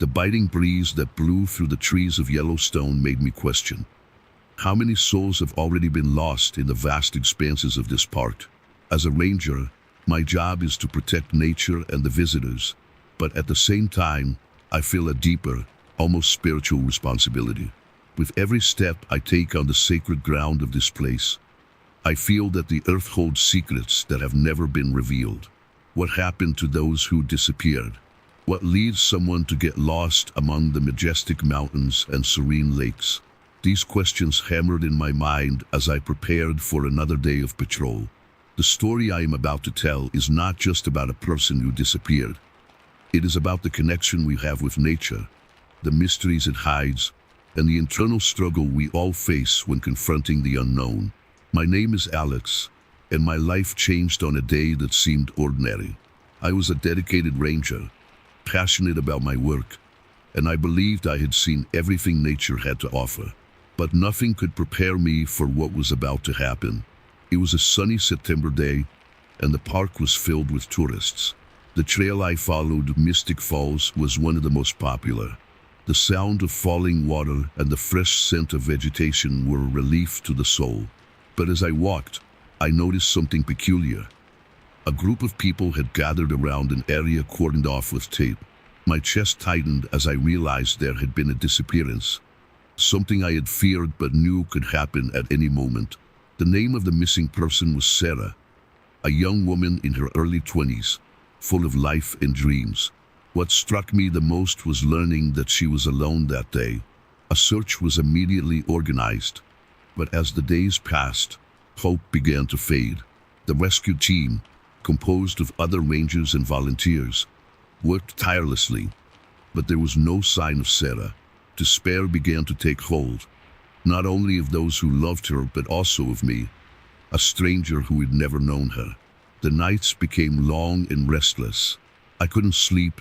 The biting breeze that blew through the trees of Yellowstone made me question, how many souls have already been lost in the vast expanses of this park? As a ranger, my job is to protect nature and the visitors, but at the same time, I feel a deeper, almost spiritual responsibility. With every step I take on the sacred ground of this place, I feel that the earth holds secrets that have never been revealed. What happened to those who disappeared? What leads someone to get lost among the majestic mountains and serene lakes? These questions hammered in my mind as I prepared for another day of patrol. The story I am about to tell is not just about a person who disappeared. It is about the connection we have with nature, the mysteries it hides, and the internal struggle we all face when confronting the unknown. My name is Alex, and my life changed on a day that seemed ordinary. I was a dedicated ranger, passionate about my work, and I believed I had seen everything nature had to offer. But nothing could prepare me for what was about to happen. It was a sunny September day, and the park was filled with tourists. The trail I followed, Mystic Falls, was one of the most popular. The sound of falling water and the fresh scent of vegetation were a relief to the soul. But as I walked, I noticed something peculiar. A group of people had gathered around an area cordoned off with tape. My chest tightened as I realized there had been a disappearance. Something I had feared but knew could happen at any moment. The name of the missing person was Sarah, a young woman in her early 20s, full of life and dreams. What struck me the most was learning that she was alone that day. A search was immediately organized, but as the days passed, hope began to fade. The rescue team, composed of other rangers and volunteers, worked tirelessly, but there was no sign of Sarah. Despair began to take hold, not only of those who loved her, but also of me, a stranger who had never known her. The nights became long and restless. I couldn't sleep,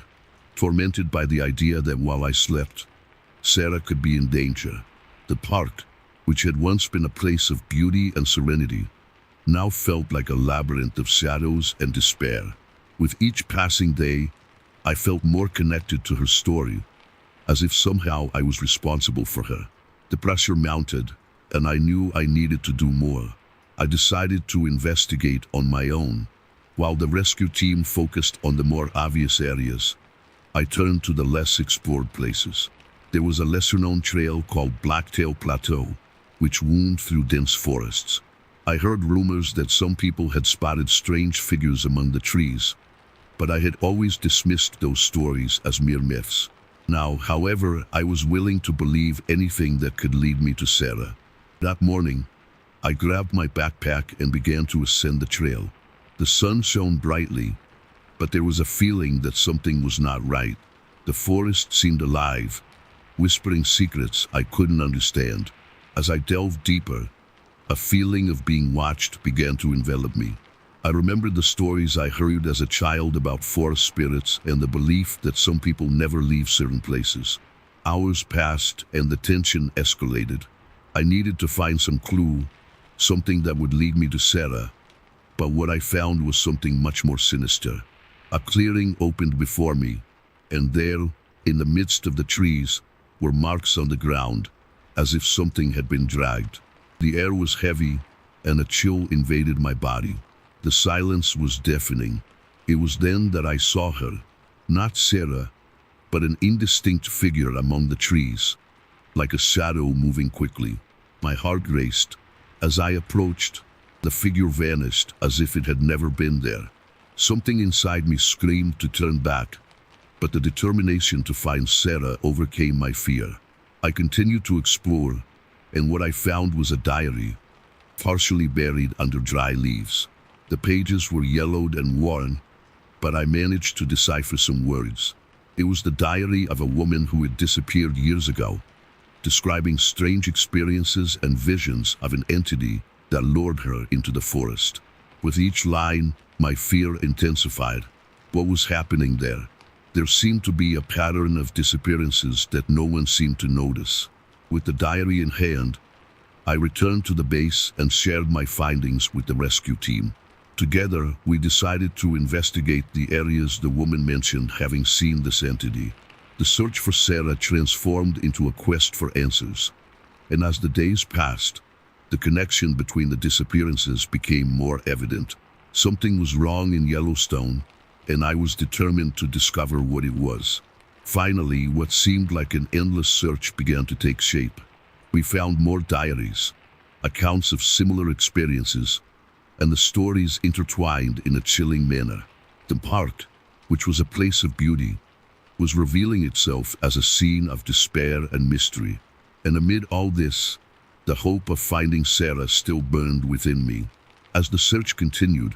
tormented by the idea that while I slept, Sarah could be in danger. The park, which had once been a place of beauty and serenity, now felt like a labyrinth of shadows and despair. With each passing day, I felt more connected to her story, as if somehow I was responsible for her. The pressure mounted, and I knew I needed to do more. I decided to investigate on my own. While the rescue team focused on the more obvious areas, I turned to the less explored places. There was a lesser-known trail called Blacktail Plateau, which wound through dense forests. I heard rumors that some people had spotted strange figures among the trees, but I had always dismissed those stories as mere myths. Now, however, I was willing to believe anything that could lead me to Sarah. That morning, I grabbed my backpack and began to ascend the trail. The sun shone brightly, but there was a feeling that something was not right. The forest seemed alive, whispering secrets I couldn't understand. As I delved deeper, a feeling of being watched began to envelop me. I remembered the stories I heard as a child about forest spirits and the belief that some people never leave certain places. Hours passed and the tension escalated. I needed to find some clue, something that would lead me to Sarah. But what I found was something much more sinister. A clearing opened before me, and there, in the midst of the trees, were marks on the ground, as if something had been dragged. The air was heavy, and a chill invaded my body. The silence was deafening. It was then that I saw her, not Sarah, but an indistinct figure among the trees, like a shadow moving quickly. My heart raced. As I approached, the figure vanished as if it had never been there. Something inside me screamed to turn back, but the determination to find Sarah overcame my fear. I continued to explore, and what I found was a diary, partially buried under dry leaves. The pages were yellowed and worn, but I managed to decipher some words. It was the diary of a woman who had disappeared years ago, describing strange experiences and visions of an entity that lured her into the forest. With each line, my fear intensified. What was happening there? There seemed to be a pattern of disappearances that no one seemed to notice. With the diary in hand, I returned to the base and shared my findings with the rescue team. Together, we decided to investigate the areas the woman mentioned having seen this entity. The The search for Sarah transformed into a quest for answers. And as the days passed, the connection between the disappearances became more evident. Something was wrong in Yellowstone, and I was determined to discover what it was. Finally, what seemed like an endless search began to take shape. We found more diaries, accounts of similar experiences, and the stories intertwined in a chilling manner. The park, which was a place of beauty, was revealing itself as a scene of despair and mystery. And amid all this, the hope of finding Sarah still burned within me. As the search continued,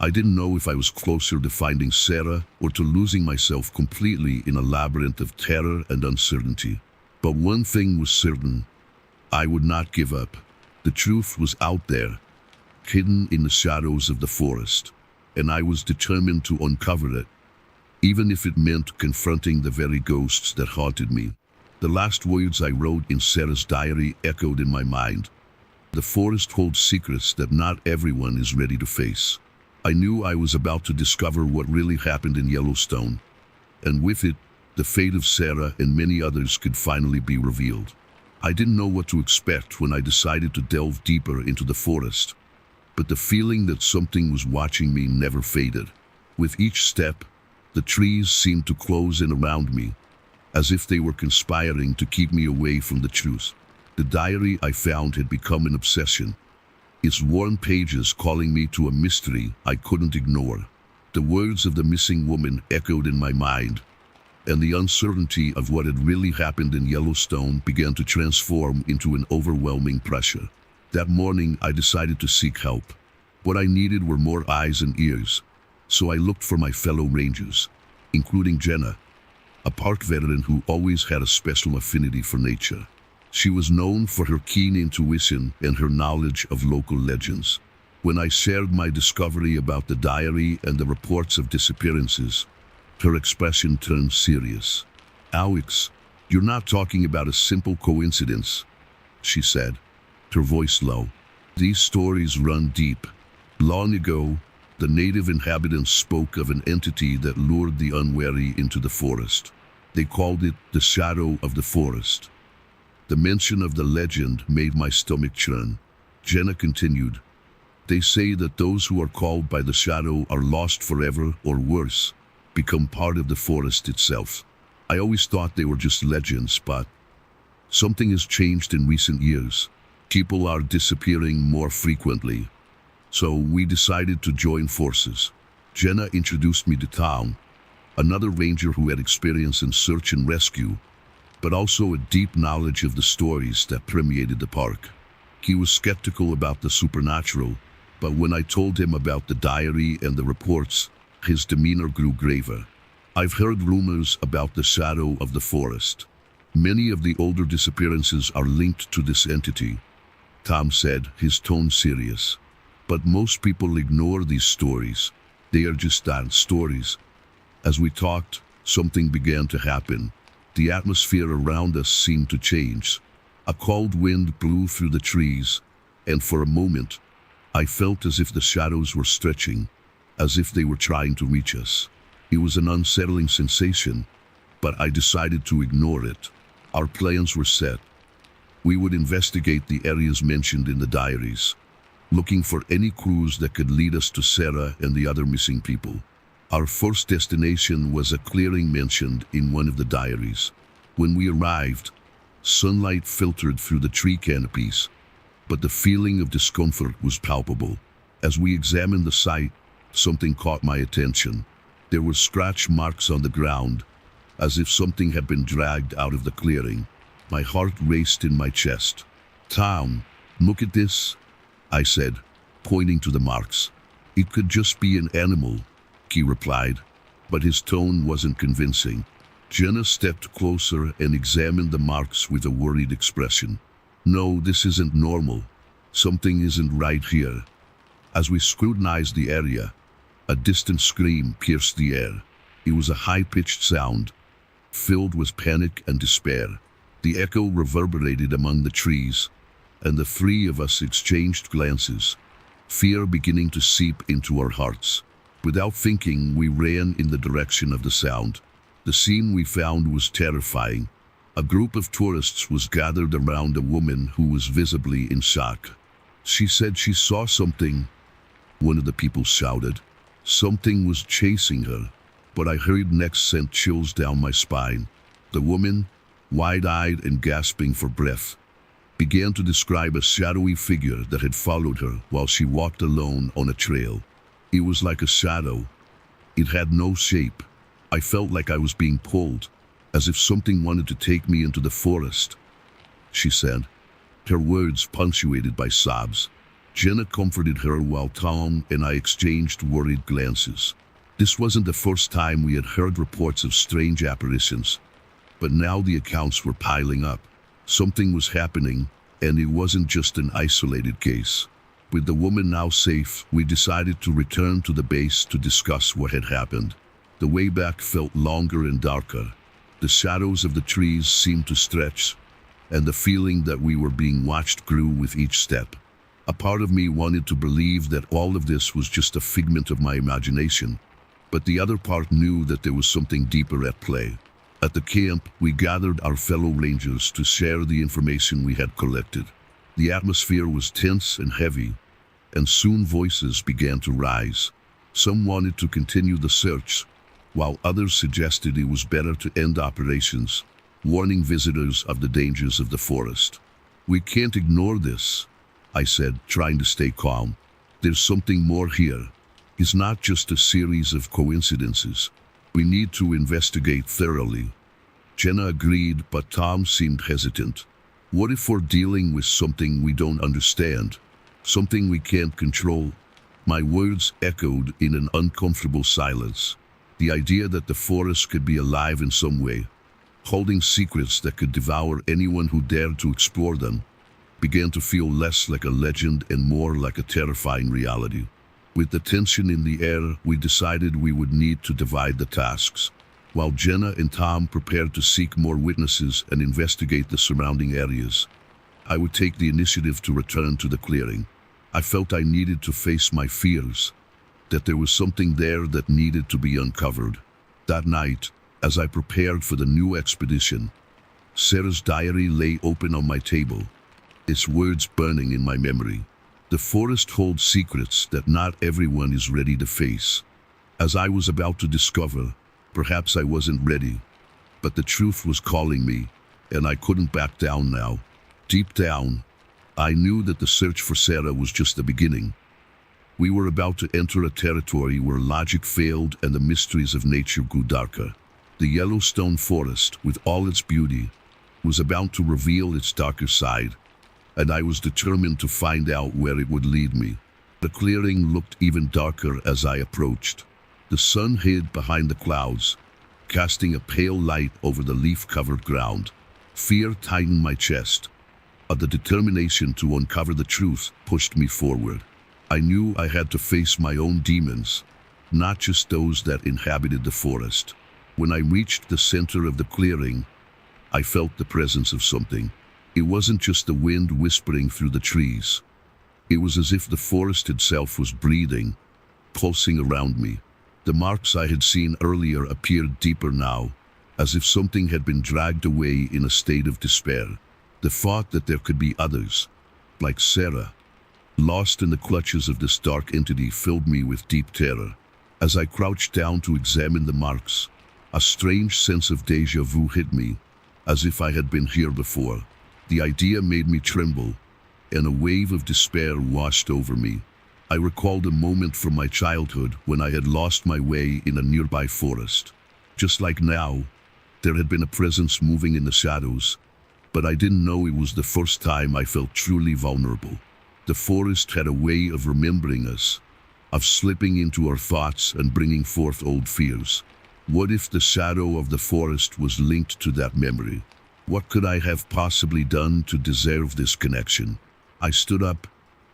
I didn't know if I was closer to finding Sarah or to losing myself completely in a labyrinth of terror and uncertainty. But one thing was certain: I would not give up. The truth was out there, hidden in the shadows of the forest, and I was determined to uncover it, even if it meant confronting the very ghosts that haunted me. The last words I wrote in Sarah's diary echoed in my mind. The forest holds secrets that not everyone is ready to face. I knew I was about to discover what really happened in Yellowstone, and with it, the fate of Sarah and many others could finally be revealed. I didn't know what to expect when I decided to delve deeper into the forest, but the feeling that something was watching me never faded. With each step, the trees seemed to close in around me, as if they were conspiring to keep me away from the truth. The diary I found had become an obsession, its worn pages calling me to a mystery I couldn't ignore. The words of the missing woman echoed in my mind, and the uncertainty of what had really happened in Yellowstone began to transform into an overwhelming pressure. That morning, I decided to seek help. What I needed were more eyes and ears, so I looked for my fellow rangers, including Jenna, a park veteran who always had a special affinity for nature. She was known for her keen intuition and her knowledge of local legends. When I shared my discovery about the diary and the reports of disappearances, her expression turned serious. "Alex, you're not talking about a simple coincidence," she said, her voice low. "These stories run deep. Long ago, the native inhabitants spoke of an entity that lured the unwary into the forest. They called it the shadow of the forest." The mention of the legend made my stomach churn. Jenna continued, "They say that those who are called by the shadow are lost forever, or worse, become part of the forest itself. I always thought they were just legends, but something has changed in recent years. People are disappearing more frequently. So we decided to join forces." Jenna introduced me to Tom, another ranger who had experience in search and rescue, but also a deep knowledge of the stories that permeated the park. He was skeptical about the supernatural, but when I told him about the diary and the reports, his demeanor grew graver. "I've heard rumors about the shadow of the forest. Many of the older disappearances are linked to this entity," Tom said, his tone serious. "But most people ignore these stories. They are just that, stories." As we talked, something began to happen. The atmosphere around us seemed to change. A cold wind blew through the trees, and for a moment, I felt as if the shadows were stretching, as if they were trying to reach us. It was an unsettling sensation, but I decided to ignore it. Our plans were set. We would investigate the areas mentioned in the diaries, looking for any clues that could lead us to Sarah and the other missing people. Our first destination was a clearing mentioned in one of the diaries. When we arrived, sunlight filtered through the tree canopies, but the feeling of discomfort was palpable. As we examined the site, something caught my attention. There were scratch marks on the ground, as if something had been dragged out of the clearing. My heart raced in my chest. "Tom, look at this," I said, pointing to the marks. "It could just be an animal," he replied, but his tone wasn't convincing. Jenna stepped closer and examined the marks with a worried expression. "No, this isn't normal. Something isn't right here." As we scrutinized the area, a distant scream pierced the air. It was a high-pitched sound, filled with panic and despair. The echo reverberated among the trees, and the three of us exchanged glances, fear beginning to seep into our hearts. Without thinking, we ran in the direction of the sound. The scene we found was terrifying. A group of tourists was gathered around a woman who was visibly in shock. She said she saw something. One of the people shouted. Something was chasing her, but I heard next sent chills down my spine. The woman, wide-eyed and gasping for breath, began to describe a shadowy figure that had followed her while she walked alone on a trail. It was like a shadow. It had no shape. I felt like I was being pulled, as if something wanted to take me into the forest, she said, her words punctuated by sobs. Jenna comforted her while Tom and I exchanged worried glances. This wasn't the first time we had heard reports of strange apparitions, but now the accounts were piling up. Something was happening, and it wasn't just an isolated case. With the woman now safe, we decided to return to the base to discuss what had happened. The way back felt longer and darker. The shadows of the trees seemed to stretch, and the feeling that we were being watched grew with each step. A part of me wanted to believe that all of this was just a figment of my imagination, but the other part knew that there was something deeper at play. At the camp, we gathered our fellow rangers to share the information we had collected. The atmosphere was tense and heavy, and soon voices began to rise. Some wanted to continue the search, while others suggested it was better to end operations, warning visitors of the dangers of the forest. "We can't ignore this," I said, trying to stay calm. "There's something more here. It's not just a series of coincidences. We need to investigate thoroughly." Jenna agreed, but Tom seemed hesitant. "What if we're dealing with something we don't understand? Something we can't control?" My words echoed in an uncomfortable silence. The idea that the forest could be alive in some way, holding secrets that could devour anyone who dared to explore them, began to feel less like a legend and more like a terrifying reality. With the tension in the air, we decided we would need to divide the tasks. While Jenna and Tom prepared to seek more witnesses and investigate the surrounding areas, I would take the initiative to return to the clearing. I felt I needed to face my fears, that there was something there that needed to be uncovered. That night, as I prepared for the new expedition, Sarah's diary lay open on my table, its words burning in my memory. The forest holds secrets that not everyone is ready to face. As I was about to discover, perhaps I wasn't ready, but the truth was calling me, and I couldn't back down now. Deep down, I knew that the search for Sarah was just the beginning. We were about to enter a territory where logic failed and the mysteries of nature grew darker. The Yellowstone forest, with all its beauty, was about to reveal its darker side, and I was determined to find out where it would lead me. The clearing looked even darker as I approached. The sun hid behind the clouds, casting a pale light over the leaf-covered ground. Fear tightened my chest, but the determination to uncover the truth pushed me forward. I knew I had to face my own demons, not just those that inhabited the forest. When I reached the center of the clearing, I felt the presence of something. It wasn't just the wind whispering through the trees. It was as if the forest itself was breathing, pulsing around me. The marks I had seen earlier appeared deeper now, as if something had been dragged away in a state of despair. The thought that there could be others, like Sarah, lost in the clutches of this dark entity filled me with deep terror. As I crouched down to examine the marks, a strange sense of déjà vu hit me, as if I had been here before. The idea made me tremble, and a wave of despair washed over me. I recalled a moment from my childhood when I had lost my way in a nearby forest. Just like now, there had been a presence moving in the shadows, but I didn't know it was the first time I felt truly vulnerable. The forest had a way of remembering us, of slipping into our thoughts and bringing forth old fears. What if the shadow of the forest was linked to that memory? What could I have possibly done to deserve this connection? I stood up,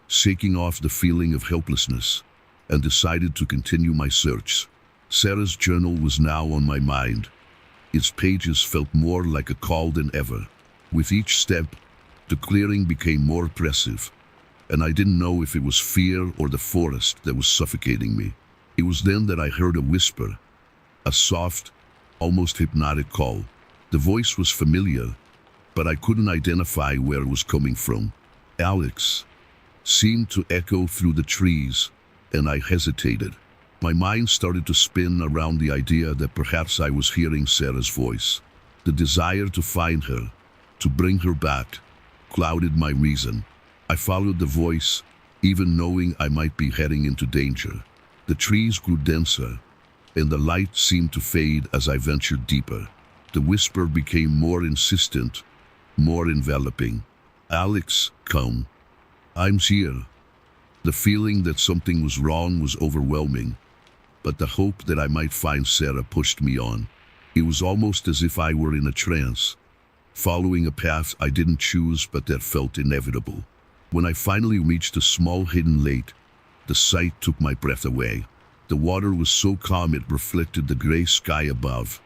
shaking off the feeling of helplessness, and decided to continue my search. Sarah's journal was now on my mind. Its pages felt more like a call than ever. With each step, the clearing became more oppressive, and I didn't know if it was fear or the forest that was suffocating me. It was then that I heard a whisper, a soft, almost hypnotic call. The voice was familiar, but I couldn't identify where it was coming from. Alex seemed to echo through the trees, and I hesitated. My mind started to spin around the idea that perhaps I was hearing Sarah's voice. The desire to find her, to bring her back, clouded my reason. I followed the voice, even knowing I might be heading into danger. The trees grew denser, and the light seemed to fade as I ventured deeper. The whisper became more insistent, more enveloping. Alex, come. I'm here. The feeling that something was wrong was overwhelming, but the hope that I might find Sarah pushed me on. It was almost as if I were in a trance, following a path I didn't choose but that felt inevitable. When I finally reached a small hidden lake, the sight took my breath away. The water was so calm it reflected the gray sky above,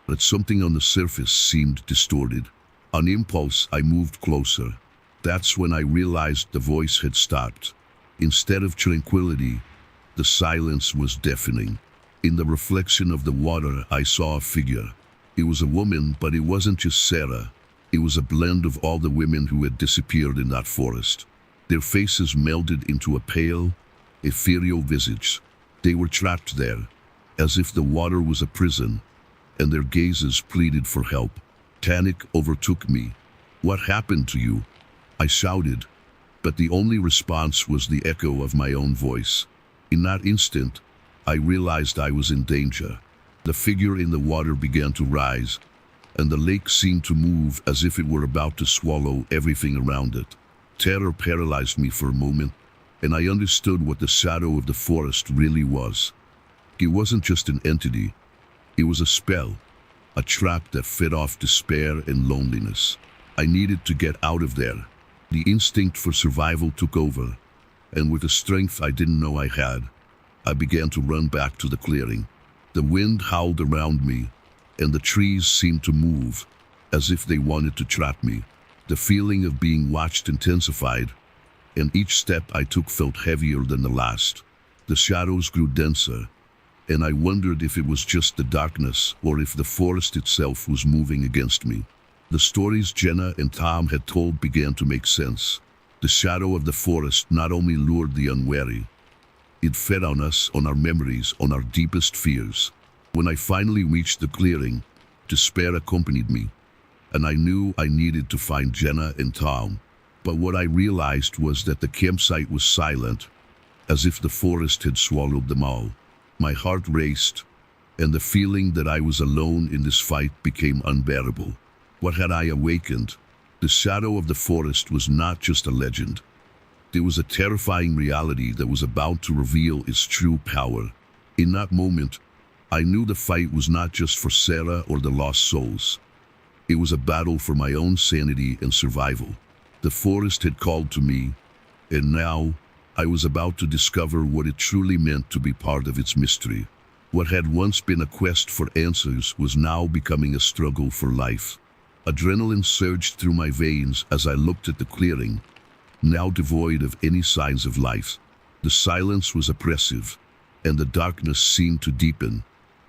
but something on the surface seemed distorted. On impulse, I moved closer. That's when I realized the voice had stopped. Instead of tranquility, the silence was deafening. In the reflection of the water, I saw a figure. It was a woman, but it wasn't just Sarah. It was a blend of all the women who had disappeared in that forest. Their faces melded into a pale, ethereal visage. They were trapped there, as if the water was a prison, and their gazes pleaded for help. Panic overtook me. "What happened to you?" I shouted, but the only response was the echo of my own voice. In that instant, I realized I was in danger. The figure in the water began to rise, and the lake seemed to move as if it were about to swallow everything around it. Terror paralyzed me for a moment, and I understood what the shadow of the forest really was. It wasn't just an entity, it was a spell, a trap that fed off despair and loneliness. I needed to get out of there. The instinct for survival took over, and with a strength I didn't know I had, I began to run back to the clearing. The wind howled around me, and the trees seemed to move, as if they wanted to trap me. The feeling of being watched intensified, and each step I took felt heavier than the last. The shadows grew denser, and I wondered if it was just the darkness or if the forest itself was moving against me. The stories Jenna and Tom had told began to make sense. The shadow of the forest not only lured the unwary, it fed on us, on our memories, on our deepest fears. When I finally reached the clearing, despair accompanied me, and I knew I needed to find Jenna and Tom. But what I realized was that the campsite was silent, as if the forest had swallowed them all. My heart raced, and the feeling that I was alone in this fight became unbearable. What had I awakened? The shadow of the forest was not just a legend. There was a terrifying reality that was about to reveal its true power. In that moment, I knew the fight was not just for Sarah or the lost souls. It was a battle for my own sanity and survival. The forest had called to me, and now I was about to discover what it truly meant to be part of its mystery. What had once been a quest for answers was now becoming a struggle for life. Adrenaline surged through my veins as I looked at the clearing, now devoid of any signs of life. The silence was oppressive, and the darkness seemed to deepen,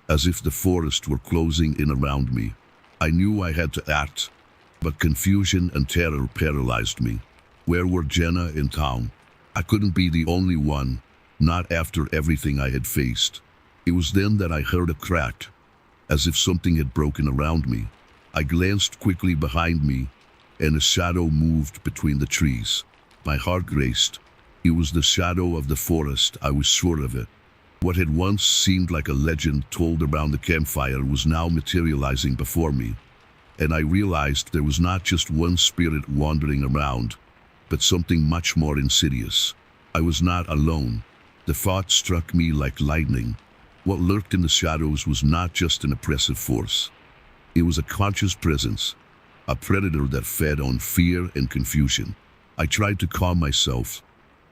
as if the forest were closing in around me. I knew I had to act, but confusion and terror paralyzed me. Where were Jenna and Tom? I couldn't be the only one, not after everything I had faced. It was then that I heard a crack, as if something had broken around me. I glanced quickly behind me, and a shadow moved between the trees. My heart raced. It was the shadow of the forest, I was sure of it. What had once seemed like a legend told around the campfire was now materializing before me, and I realized there was not just one spirit wandering around, but something much more insidious. I was not alone. The thought struck me like lightning. What lurked in the shadows was not just an oppressive force. It was a conscious presence, a predator that fed on fear and confusion. I tried to calm myself,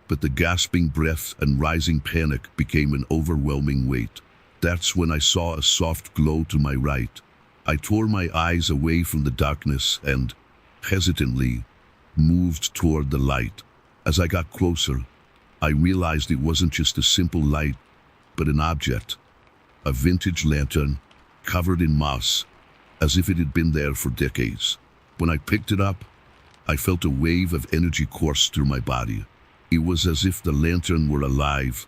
but the gasping breath and rising panic became an overwhelming weight. That's when I saw a soft glow to my right. I tore my eyes away from the darkness and, hesitantly, moved toward the light. As I got closer, I realized it wasn't just a simple light, but an object, a vintage lantern, covered in moss, as if it had been there for decades. When I picked it up, I felt a wave of energy course through my body. It was as if the lantern were alive,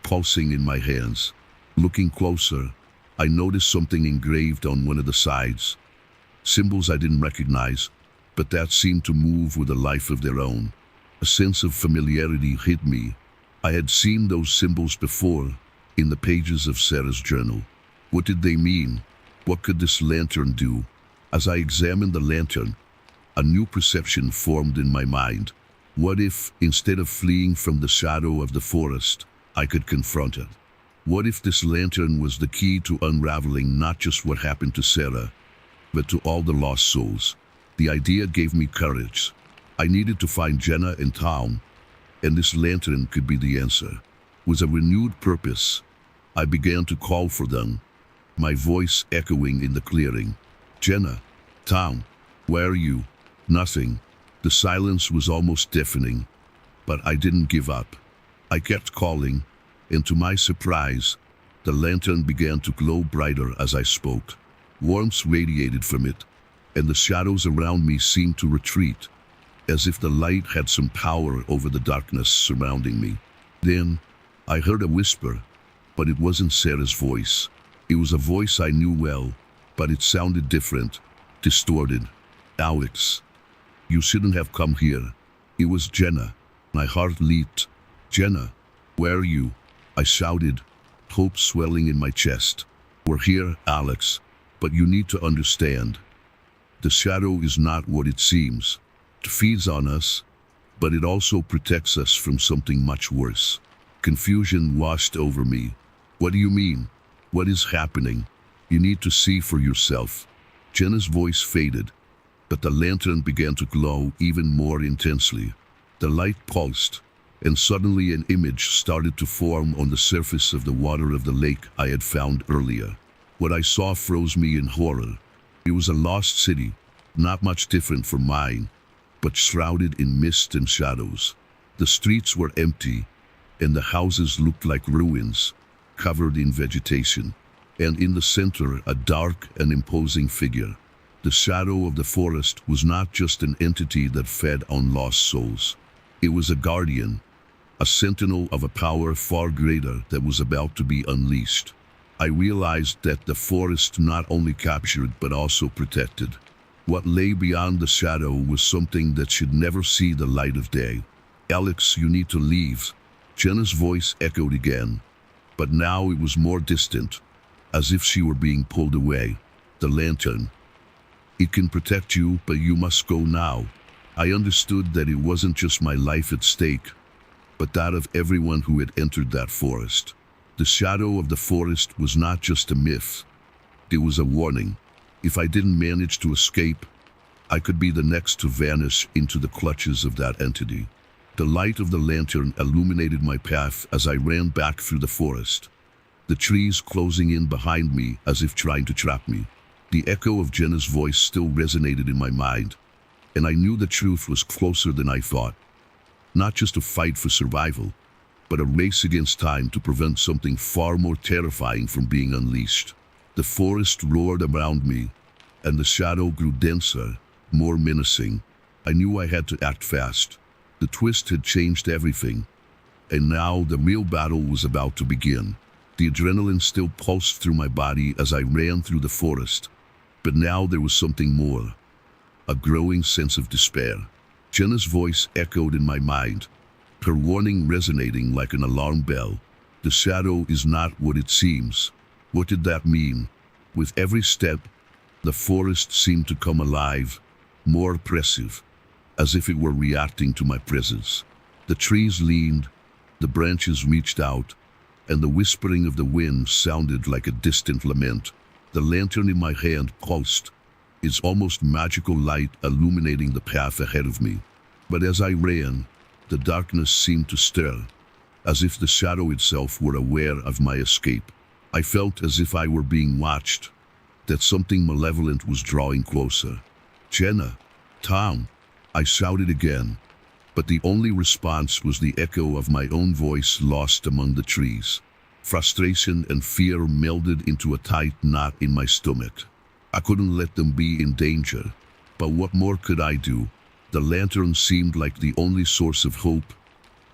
pulsing in my hands. Looking closer, I noticed something engraved on one of the sides. Symbols I didn't recognize, but that seemed to move with a life of their own. A sense of familiarity hit me. I had seen those symbols before, in the pages of Sarah's journal. What did they mean? What could this lantern do? As I examined the lantern, a new perception formed in my mind. What if, instead of fleeing from the shadow of the forest, I could confront it? What if this lantern was the key to unraveling not just what happened to Sarah, but to all the lost souls? The idea gave me courage. I needed to find Jenna in town, and this lantern could be the answer. With a renewed purpose, I began to call for them, my voice echoing in the clearing. Jenna, town, where are you? Nothing. The silence was almost deafening, but I didn't give up. I kept calling, and to my surprise, the lantern began to glow brighter as I spoke. Warmth radiated from it, and the shadows around me seemed to retreat, as if the light had some power over the darkness surrounding me. Then, I heard a whisper, but it wasn't Sarah's voice. It was a voice I knew well, but it sounded different, distorted. Alex, you shouldn't have come here. It was Jenna. My heart leaped. Jenna, where are you? I shouted, hope swelling in my chest. We're here, Alex, but you need to understand. The shadow is not what it seems. It feeds on us, but it also protects us from something much worse. Confusion washed over me. What do you mean? What is happening? You need to see for yourself. Jenna's voice faded, but the lantern began to glow even more intensely. The light pulsed, and suddenly an image started to form on the surface of the water of the lake I had found earlier. What I saw froze me in horror. It was a lost city, not much different from mine, but shrouded in mist and shadows. The streets were empty, and the houses looked like ruins, covered in vegetation. And in the center, a dark and imposing figure. The shadow of the forest was not just an entity that fed on lost souls. It was a guardian, a sentinel of a power far greater that was about to be unleashed. I realized that the forest not only captured but also protected. What lay beyond the shadow was something that should never see the light of day. Alex, you need to leave. Jenna's voice echoed again, but now it was more distant, as if she were being pulled away. The lantern. It can protect you, but you must go now. I understood that it wasn't just my life at stake, but that of everyone who had entered that forest. The shadow of the forest was not just a myth. It was a warning. If I didn't manage to escape, I could be the next to vanish into the clutches of that entity. The light of the lantern illuminated my path as I ran back through the forest, the trees closing in behind me as if trying to trap me. The echo of Jenna's voice still resonated in my mind, and I knew the truth was closer than I thought. Not just a fight for survival, but a race against time to prevent something far more terrifying from being unleashed. The forest roared around me, and the shadow grew denser, more menacing. I knew I had to act fast. The twist had changed everything, and now the real battle was about to begin. The adrenaline still pulsed through my body as I ran through the forest, but now there was something more, a growing sense of despair. Jenna's voice echoed in my mind, her warning resonating like an alarm bell. The shadow is not what it seems. What did that mean? With every step, the forest seemed to come alive, more oppressive, as if it were reacting to my presence. The trees leaned, the branches reached out, and the whispering of the wind sounded like a distant lament. The lantern in my hand pulsed, its almost magical light illuminating the path ahead of me. But as I ran, the darkness seemed to stir, as if the shadow itself were aware of my escape. I felt as if I were being watched, that something malevolent was drawing closer. Jenna, Tom, I shouted again, but the only response was the echo of my own voice lost among the trees. Frustration and fear melded into a tight knot in my stomach. I couldn't let them be in danger. But what more could I do? The lantern seemed like the only source of hope,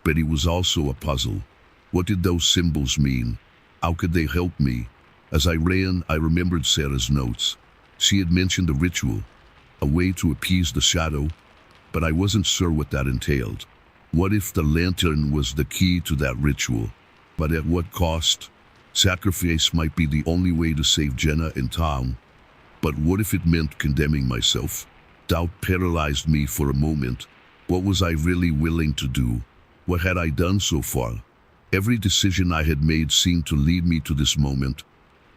but it was also a puzzle. What did those symbols mean? How could they help me? As I ran, I remembered Sarah's notes. She had mentioned a ritual, a way to appease the shadow, but I wasn't sure what that entailed. What if the lantern was the key to that ritual? But at what cost? Sacrifice might be the only way to save Jenna and Tom. But what if it meant condemning myself? Doubt paralyzed me for a moment. What was I really willing to do? What had I done so far? Every decision I had made seemed to lead me to this moment,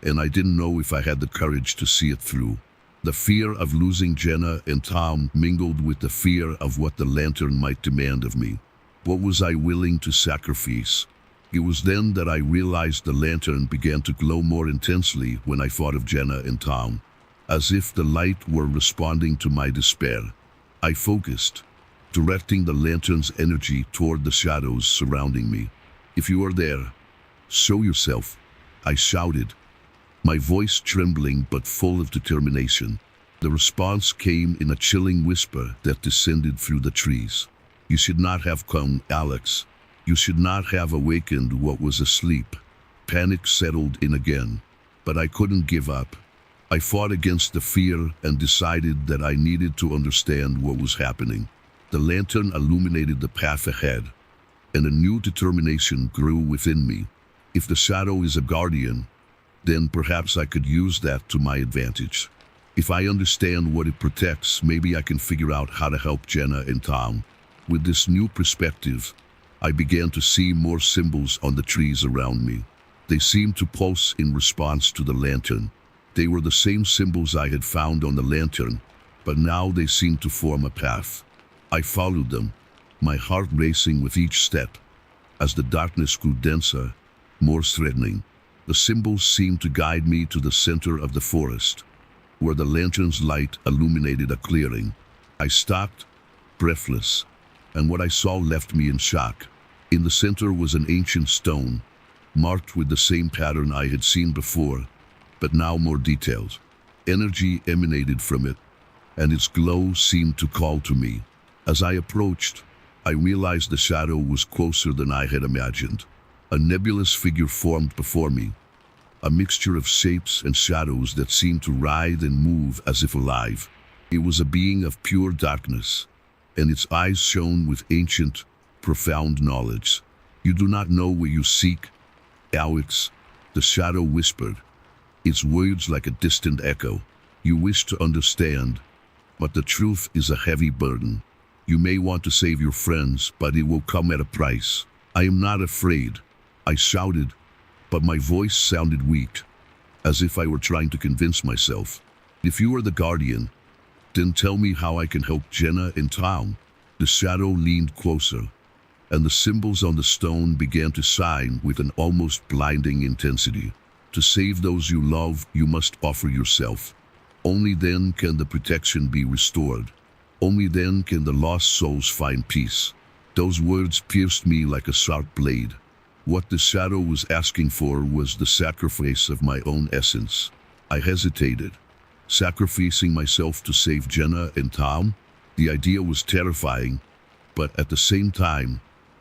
and I didn't know if I had the courage to see it through. The fear of losing Jenna and Tom mingled with the fear of what the lantern might demand of me. What was I willing to sacrifice? It was then that I realized the lantern began to glow more intensely when I thought of Jenna and Tom, as if the light were responding to my despair. I focused, directing the lantern's energy toward the shadows surrounding me. "If you are there, show yourself," I shouted, my voice trembling but full of determination. The response came in a chilling whisper that descended through the trees. "You should not have come, Alex. You should not have awakened what was asleep." Panic settled in again, but I couldn't give up. I fought against the fear and decided that I needed to understand what was happening. The lantern illuminated the path ahead, and a new determination grew within me. If the shadow is a guardian, then perhaps I could use that to my advantage. If I understand what it protects, maybe I can figure out how to help Jenna and Tom. With this new perspective, I began to see more symbols on the trees around me. They seemed to pulse in response to the lantern. They were the same symbols I had found on the lantern, but now they seemed to form a path. I followed them, my heart racing with each step. As the darkness grew denser, more threatening, the symbols seemed to guide me to the center of the forest, where the lantern's light illuminated a clearing. I stopped, breathless, and what I saw left me in shock. In the center was an ancient stone, marked with the same pattern I had seen before, but now more detailed. Energy emanated from it, and its glow seemed to call to me. As I approached, I realized the shadow was closer than I had imagined. A nebulous figure formed before me, a mixture of shapes and shadows that seemed to writhe and move as if alive. It was a being of pure darkness, and its eyes shone with ancient, profound knowledge. "You do not know where you seek, Alex," the shadow whispered, its words like a distant echo. "You wish to understand, but the truth is a heavy burden. You may want to save your friends, but it will come at a price." "I am not afraid," I shouted, but my voice sounded weak, as if I were trying to convince myself. "If you are the guardian, then tell me how I can help Jenna and Tom." The shadow leaned closer, and the symbols on the stone began to shine with an almost blinding intensity. "To save those you love, you must offer yourself. Only then can the protection be restored. Only then can the lost souls find peace." Those words pierced me like a sharp blade. What the shadow was asking for was the sacrifice of my own essence. I hesitated. Sacrificing myself to save Jenna and Tom? The idea was terrifying, but at the same time,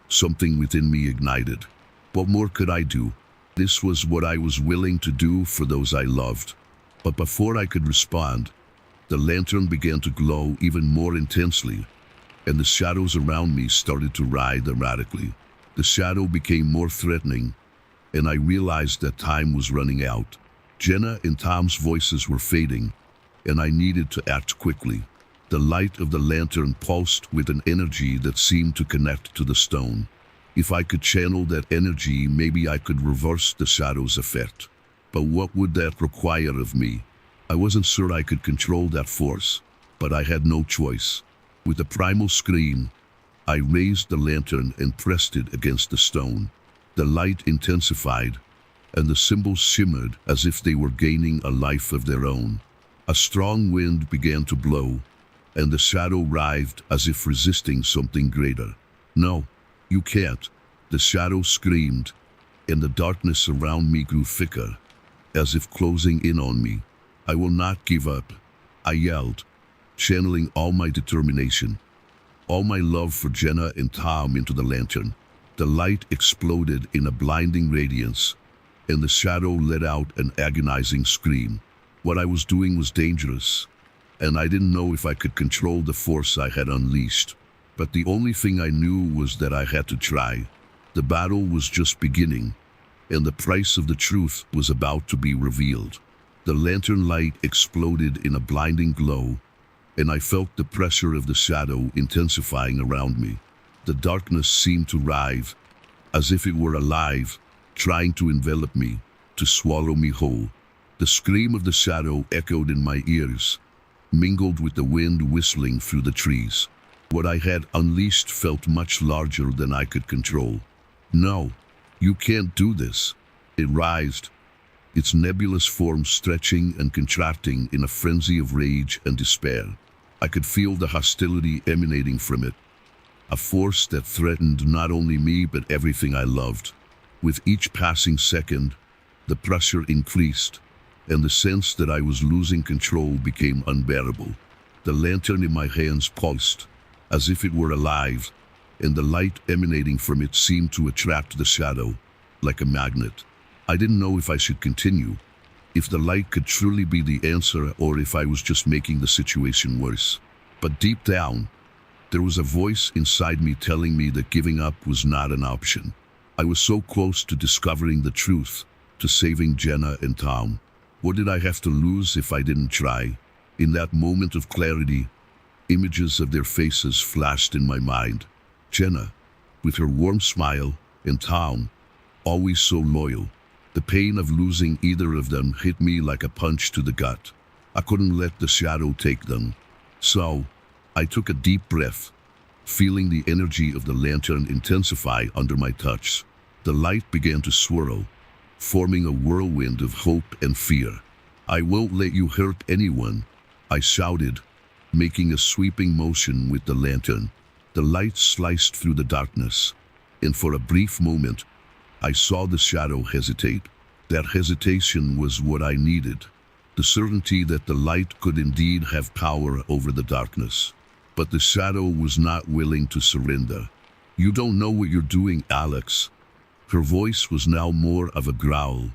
something within me ignited. What more could I do? This was what I was willing to do for those I loved. But before I could respond, the lantern began to glow even more intensely, and the shadows around me started to writhe erratically. The shadow became more threatening, and I realized that time was running out. Jenna and Tom's voices were fading, and I needed to act quickly. The light of the lantern pulsed with an energy that seemed to connect to the stone. If I could channel that energy, maybe I could reverse the shadow's effect. But what would that require of me? I wasn't sure I could control that force, but I had no choice. With a primal scream, I raised the lantern and pressed it against the stone. The light intensified, and the symbols shimmered as if they were gaining a life of their own. A strong wind began to blow, and the shadow writhed as if resisting something greater. "No, you can't," the shadow screamed, and the darkness around me grew thicker, as if closing in on me. "I will not give up," I yelled, channeling all my determination, all my love for Jenna and Tom into the lantern. The light exploded in a blinding radiance, and the shadow let out an agonizing scream. What I was doing was dangerous, and I didn't know if I could control the force I had unleashed. But the only thing I knew was that I had to try. The battle was just beginning, and the price of the truth was about to be revealed. The lantern light exploded in a blinding glow, and I felt the pressure of the shadow intensifying around me. The darkness seemed to writhe, as if it were alive, trying to envelop me, to swallow me whole. The scream of the shadow echoed in my ears, mingled with the wind whistling through the trees. What I had unleashed felt much larger than I could control. "No, you can't do this," it writhed, its nebulous form stretching and contracting in a frenzy of rage and despair. I could feel the hostility emanating from it, a force that threatened not only me but everything I loved. With each passing second, the pressure increased, and the sense that I was losing control became unbearable. The lantern in my hands pulsed, as if it were alive, and the light emanating from it seemed to attract the shadow, like a magnet. I didn't know if I should continue, if the light could truly be the answer, or if I was just making the situation worse. But deep down, there was a voice inside me telling me that giving up was not an option. I was so close to discovering the truth, to saving Jenna and Tom. What did I have to lose if I didn't try? In that moment of clarity, images of their faces flashed in my mind. Jenna, with her warm smile, and Tom, always so loyal. The pain of losing either of them hit me like a punch to the gut. I couldn't let the shadow take them. So, I took a deep breath, feeling the energy of the lantern intensify under my touch. The light began to swirl, forming a whirlwind of hope and fear. "I won't let you hurt anyone," I shouted, making a sweeping motion with the lantern. The light sliced through the darkness, and for a brief moment, I saw the shadow hesitate. That hesitation was what I needed, the certainty that the light could indeed have power over the darkness. But the shadow was not willing to surrender. "You don't know what you're doing, Alex." Her voice was now more of a growl,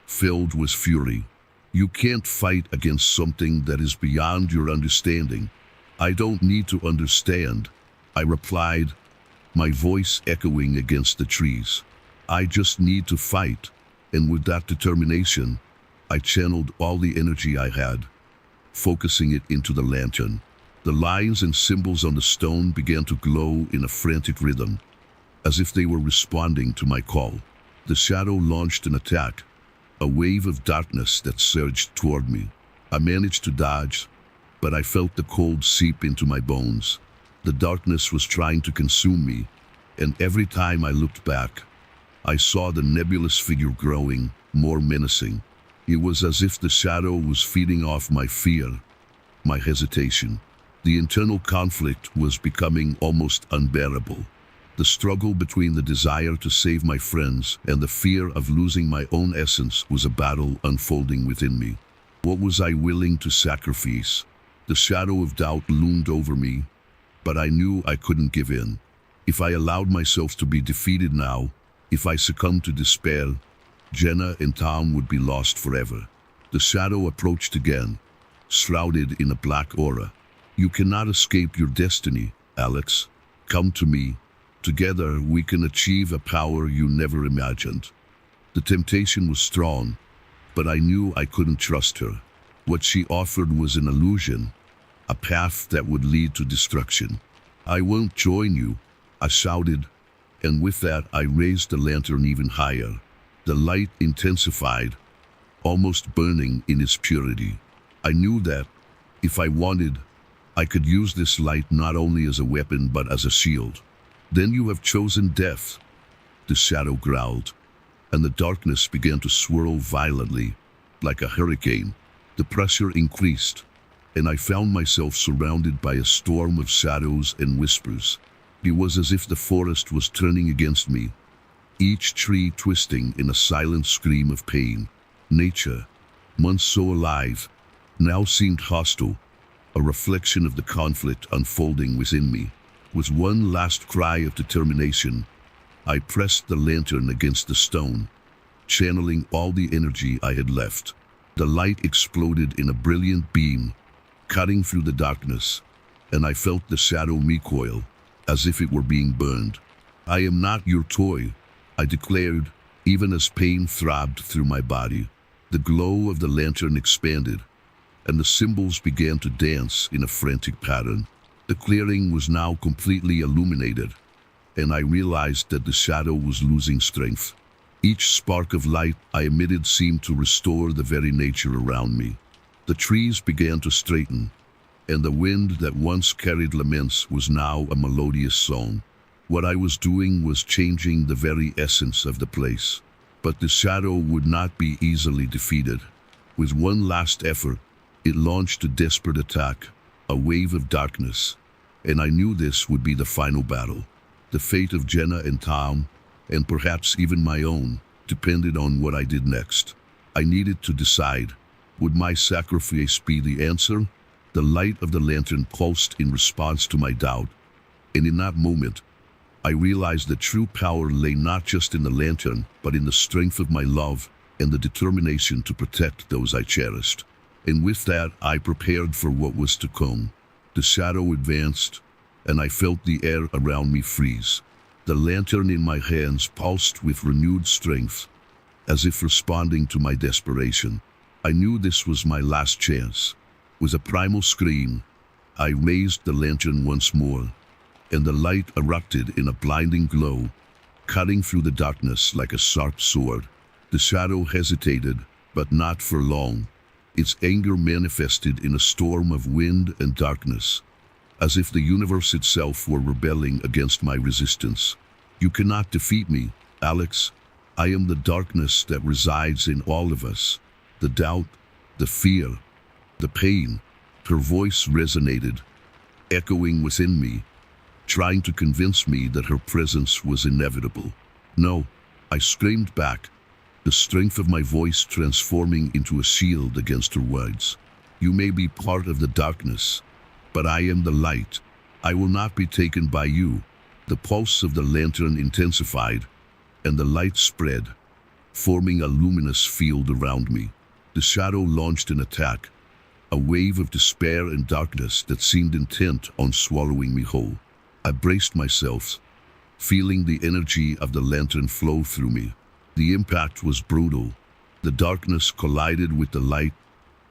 filled with fury. "You can't fight against something that is beyond your understanding." "I don't need to understand," I replied, my voice echoing against the trees. "I just need to fight." And with that determination, I channeled all the energy I had, focusing it into the lantern. The lines and symbols on the stone began to glow in a frantic rhythm, as if they were responding to my call. The shadow launched an attack, a wave of darkness that surged toward me. I managed to dodge, but I felt the cold seep into my bones. The darkness was trying to consume me, and every time I looked back, I saw the nebulous figure growing, more menacing. It was as if the shadow was feeding off my fear, my hesitation. The internal conflict was becoming almost unbearable. The struggle between the desire to save my friends and the fear of losing my own essence was a battle unfolding within me. What was I willing to sacrifice? The shadow of doubt loomed over me, but I knew I couldn't give in. If I allowed myself to be defeated now, if I succumbed to despair, Jenna and Tom would be lost forever. The shadow approached again, shrouded in a black aura. "You cannot escape your destiny, Alex. Come to me. Together we can achieve a power you never imagined." The temptation was strong, but I knew I couldn't trust her. What she offered was an illusion, a path that would lead to destruction. "I won't join you," I shouted, and with that I raised the lantern even higher. The light intensified, almost burning in its purity. I knew that, if I wanted, I could use this light not only as a weapon but as a shield. "Then you have chosen death," the shadow growled, and the darkness began to swirl violently, like a hurricane. The pressure increased, and I found myself surrounded by a storm of shadows and whispers. It was as if the forest was turning against me, each tree twisting in a silent scream of pain. Nature, once so alive, now seemed hostile, a reflection of the conflict unfolding within me. With one last cry of determination, I pressed the lantern against the stone, channeling all the energy I had left. The light exploded in a brilliant beam, cutting through the darkness, and I felt the shadow recoil, as if it were being burned. "I am not your toy," I declared, even as pain throbbed through my body. The glow of the lantern expanded, and the symbols began to dance in a frantic pattern. The clearing was now completely illuminated, and I realized that the shadow was losing strength. Each spark of light I emitted seemed to restore the very nature around me. The trees began to straighten, and the wind that once carried laments was now a melodious song. What I was doing was changing the very essence of the place. But the shadow would not be easily defeated. With one last effort, it launched a desperate attack, a wave of darkness, and I knew this would be the final battle. The fate of Jenna and Tom, and perhaps even my own, depended on what I did next. I needed to decide, would my sacrifice be the answer? The light of the lantern pulsed in response to my doubt, and in that moment, I realized that true power lay not just in the lantern, but in the strength of my love and the determination to protect those I cherished. And with that, I prepared for what was to come. The shadow advanced, and I felt the air around me freeze. The lantern in my hands pulsed with renewed strength, as if responding to my desperation. I knew this was my last chance. With a primal scream, I raised the lantern once more, and the light erupted in a blinding glow, cutting through the darkness like a sharp sword. The shadow hesitated, but not for long. Its anger manifested in a storm of wind and darkness, as if the universe itself were rebelling against my resistance. "You cannot defeat me, Alex. I am the darkness that resides in all of us. The doubt, the fear, the pain." Her voice resonated, echoing within me, trying to convince me that her presence was inevitable. "No," I screamed back, the strength of my voice transforming into a shield against her words. "You may be part of the darkness, but I am the light. I will not be taken by you." The pulse of the lantern intensified, and the light spread, forming a luminous field around me. The shadow launched an attack, a wave of despair and darkness that seemed intent on swallowing me whole. I braced myself, feeling the energy of the lantern flow through me. The impact was brutal. The darkness collided with the light,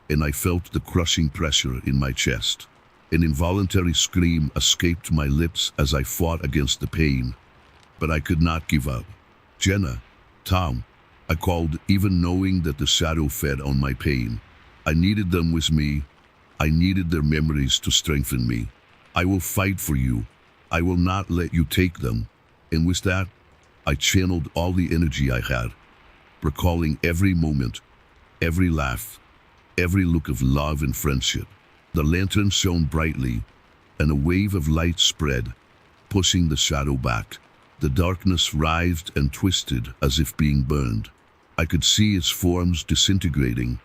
and I felt the crushing pressure in my chest. An involuntary scream escaped my lips as I fought against the pain, but I could not give up. "Jenna, Tom," I called, even knowing that the shadow fed on my pain. I needed them with me. I needed their memories to strengthen me. "I will fight for you. I will not let you take them." And with that, I channeled all the energy I had, recalling every moment, every laugh, every look of love and friendship. The lantern shone brightly, and a wave of light spread, pushing the shadow back. The darkness writhed and twisted as if being burned. I could see its forms disintegrating,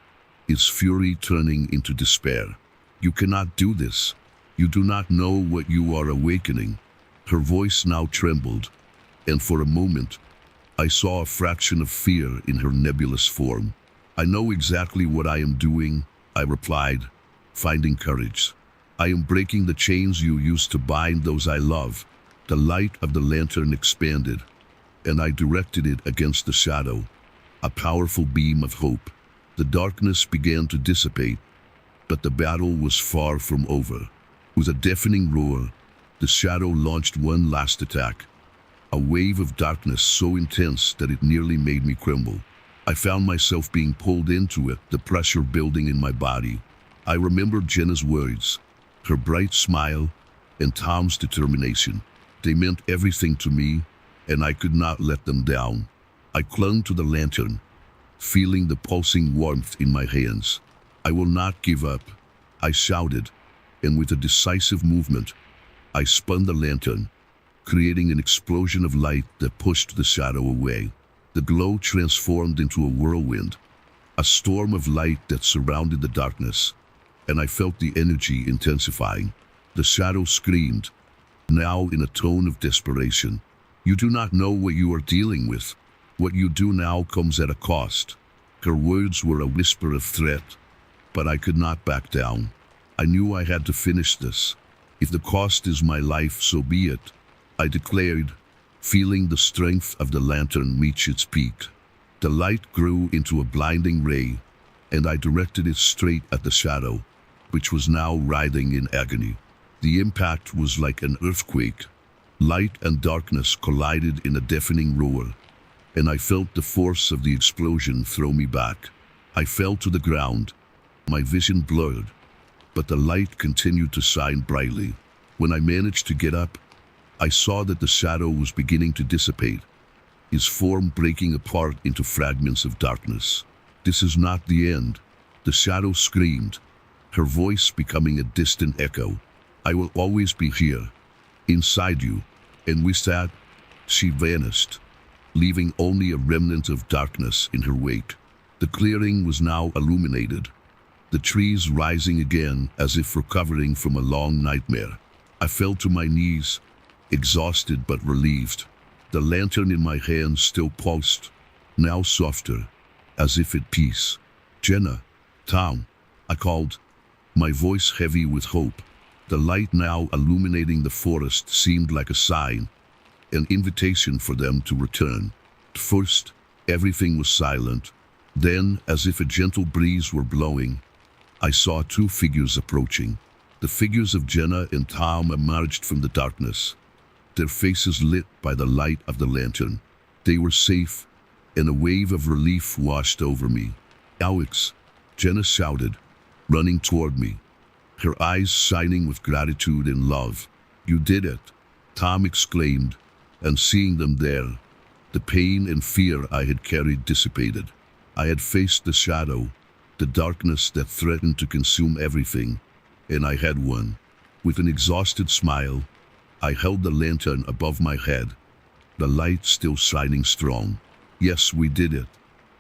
its fury turning into despair. "You cannot do this. You do not know what you are awakening." Her voice now trembled, and for a moment, I saw a fraction of fear in her nebulous form. "I know exactly what I am doing," I replied, finding courage. "I am breaking the chains you used to bind those I love." The light of the lantern expanded, and I directed it against the shadow, a powerful beam of hope. The darkness began to dissipate, but the battle was far from over. With a deafening roar, the shadow launched one last attack, a wave of darkness so intense that it nearly made me tremble. I found myself being pulled into it, the pressure building in my body. I remembered Jenna's words, her bright smile, and Tom's determination. They meant everything to me, and I could not let them down. I clung to the lantern, feeling the pulsing warmth in my hands. "I will not give up," I shouted, and with a decisive movement, I spun the lantern, creating an explosion of light that pushed the shadow away. The glow transformed into a whirlwind, a storm of light that surrounded the darkness, and I felt the energy intensifying. The shadow screamed, now in a tone of desperation. "You do not know what you are dealing with. What you do now comes at a cost." Her words were a whisper of threat, but I could not back down. I knew I had to finish this. "If the cost is my life, so be it," I declared, feeling the strength of the lantern reach its peak. The light grew into a blinding ray, and I directed it straight at the shadow, which was now writhing in agony. The impact was like an earthquake. Light and darkness collided in a deafening roar, and I felt the force of the explosion throw me back. I fell to the ground, my vision blurred, but the light continued to shine brightly. When I managed to get up, I saw that the shadow was beginning to dissipate, his form breaking apart into fragments of darkness. "This is not the end," the shadow screamed, her voice becoming a distant echo. "I will always be here, inside you." And with that, she vanished, leaving only a remnant of darkness in her wake. The clearing was now illuminated, the trees rising again as if recovering from a long nightmare. I fell to my knees, exhausted but relieved. The lantern in my hand still pulsed, now softer, as if at peace. "Jenna, Tom," I called, my voice heavy with hope. The light now illuminating the forest seemed like a sign, an invitation for them to return. At first, everything was silent. Then, as if a gentle breeze were blowing, I saw two figures approaching. The figures of Jenna and Tom emerged from the darkness, their faces lit by the light of the lantern. They were safe, and a wave of relief washed over me. "Alex," Jenna shouted, running toward me, her eyes shining with gratitude and love. "You did it," Tom exclaimed, and seeing them there, the pain and fear I had carried dissipated. I had faced the shadow, the darkness that threatened to consume everything, and I had won. With an exhausted smile, I held the lantern above my head, the light still shining strong. Yes, we did it.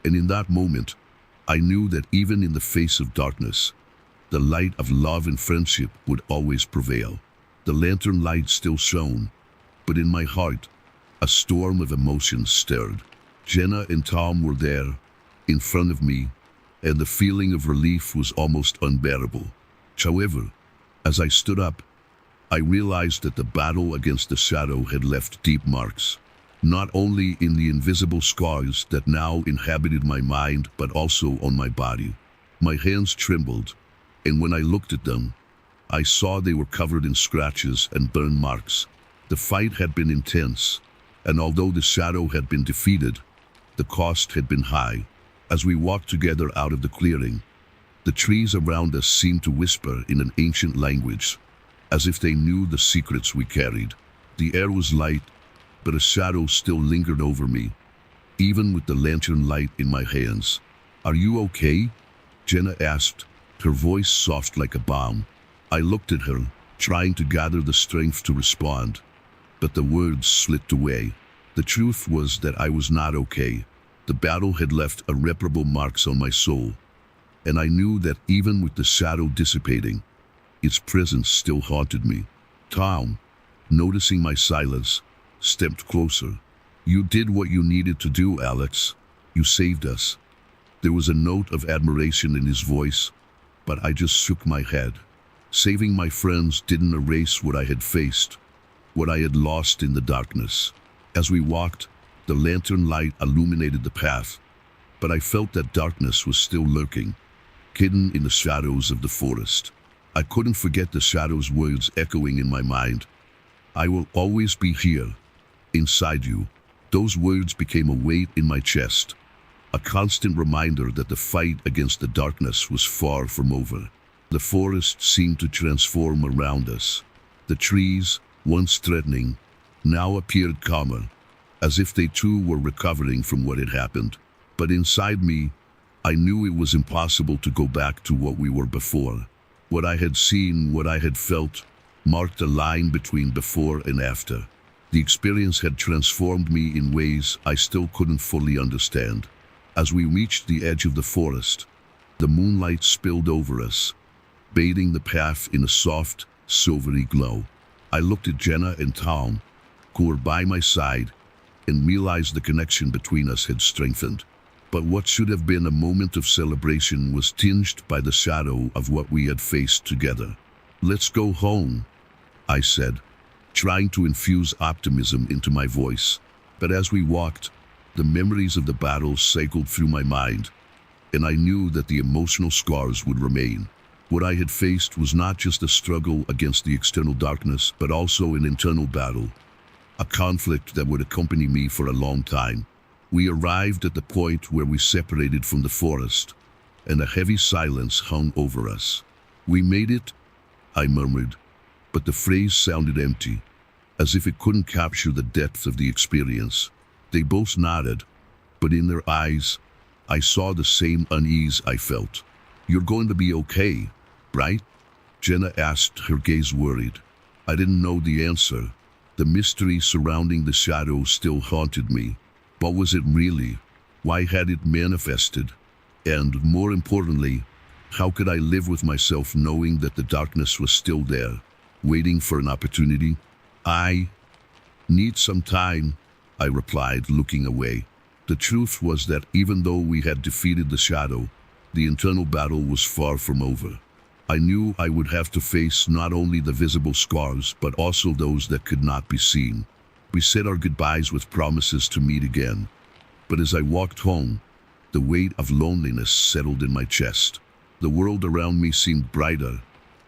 And in that moment, I knew that even in the face of darkness, the light of love and friendship would always prevail. The lantern light still shone, but in my heart, a storm of emotions stirred. Jenna and Tom were there, in front of me, and the feeling of relief was almost unbearable. However, as I stood up, I realized that the battle against the shadow had left deep marks, not only in the invisible scars that now inhabited my mind, but also on my body. My hands trembled, and when I looked at them, I saw they were covered in scratches and burn marks. The fight had been intense, and although the shadow had been defeated, the cost had been high. As we walked together out of the clearing, the trees around us seemed to whisper in an ancient language, as if they knew the secrets we carried. The air was light, but a shadow still lingered over me, even with the lantern light in my hands. "Are you okay?" Jenna asked, her voice soft like a bomb. I looked at her, trying to gather the strength to respond, but the words slipped away. The truth was that I was not okay. The battle had left irreparable marks on my soul, and I knew that even with the shadow dissipating, its presence still haunted me. Tom, noticing my silence, stepped closer. "You did what you needed to do, Alex. You saved us." There was a note of admiration in his voice, but I just shook my head. Saving my friends didn't erase what I had faced, what I had lost in the darkness. As we walked, the lantern light illuminated the path, but I felt that darkness was still lurking, hidden in the shadows of the forest. I couldn't forget the shadow's words echoing in my mind. "I will always be here, inside you." Those words became a weight in my chest, a constant reminder that the fight against the darkness was far from over. The forest seemed to transform around us. The trees, once threatening, now appeared calmer, as if they too were recovering from what had happened. But inside me, I knew it was impossible to go back to what we were before. What I had seen, what I had felt, marked a line between before and after. The experience had transformed me in ways I still couldn't fully understand. As we reached the edge of the forest, the moonlight spilled over us, bathing the path in a soft, silvery glow. I looked at Jenna and Tom, who were by my side, and realized the connection between us had strengthened. But what should have been a moment of celebration was tinged by the shadow of what we had faced together. "Let's go home," I said, trying to infuse optimism into my voice. But as we walked, the memories of the battle cycled through my mind, and I knew that the emotional scars would remain. What I had faced was not just a struggle against the external darkness, but also an internal battle, a conflict that would accompany me for a long time. We arrived at the point where we separated from the forest, and a heavy silence hung over us. "We made it," I murmured, but the phrase sounded empty, as if it couldn't capture the depth of the experience. They both nodded, but in their eyes, I saw the same unease I felt. "You're going to be okay, right?" Jenna asked, her gaze worried. I didn't know the answer. The mystery surrounding the shadow still haunted me. What was it really? Why had it manifested? And more importantly, how could I live with myself knowing that the darkness was still there, waiting for an opportunity? "I need some time," I replied, looking away. The truth was that even though we had defeated the shadow, the internal battle was far from over. I knew I would have to face not only the visible scars, but also those that could not be seen. We said our goodbyes with promises to meet again. But as I walked home, the weight of loneliness settled in my chest. The world around me seemed brighter,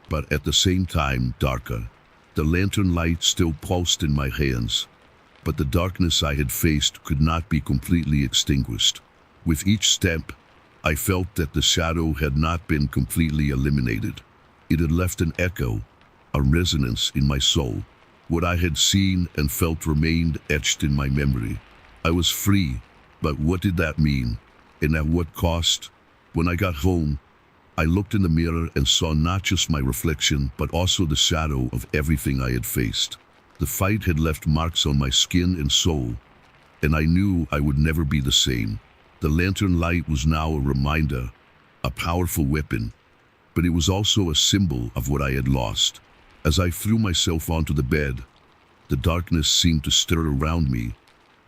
but at the same time darker. The lantern light still pulsed in my hands, but the darkness I had faced could not be completely extinguished. With each step, I felt that the shadow had not been completely eliminated. It had left an echo, a resonance in my soul. What I had seen and felt remained etched in my memory. I was free, but what did that mean? And at what cost? When I got home, I looked in the mirror and saw not just my reflection, but also the shadow of everything I had faced. The fight had left marks on my skin and soul, and I knew I would never be the same. The lantern light was now a reminder, a powerful weapon, but it was also a symbol of what I had lost. As I threw myself onto the bed, the darkness seemed to stir around me,